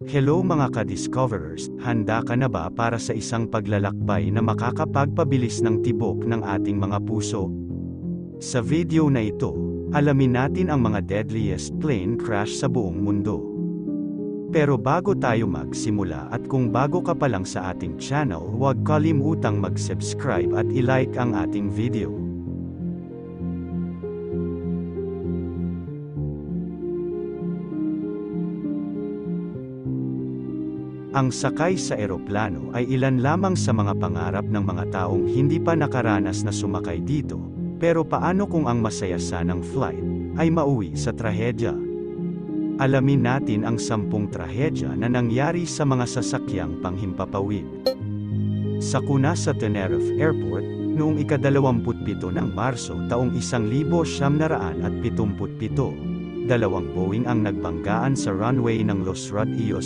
Hello mga ka-discoverers, handa ka na ba para sa isang paglalakbay na makakapagpabilis ng tibok ng ating mga puso? Sa video na ito, alamin natin ang mga deadliest plane crash sa buong mundo. Pero bago tayo magsimula at kung bago ka pa lang sa ating channel, huwag kalimutang mag-subscribe at i-like ang ating video. Ang sakay sa eroplano ay ilan lamang sa mga pangarap ng mga taong hindi pa nakaranas na sumakay dito, pero paano kung ang masaya sanang flight ay mauwi sa trahedya? Alamin natin ang 10 trahedya na nangyari sa mga sasakyang panghimpapawid. Sakuna sa Tenerife Airport, noong ika-27 ng Marso taong 1977, dalawang Boeing ang nagbanggaan sa runway ng Los Rodillos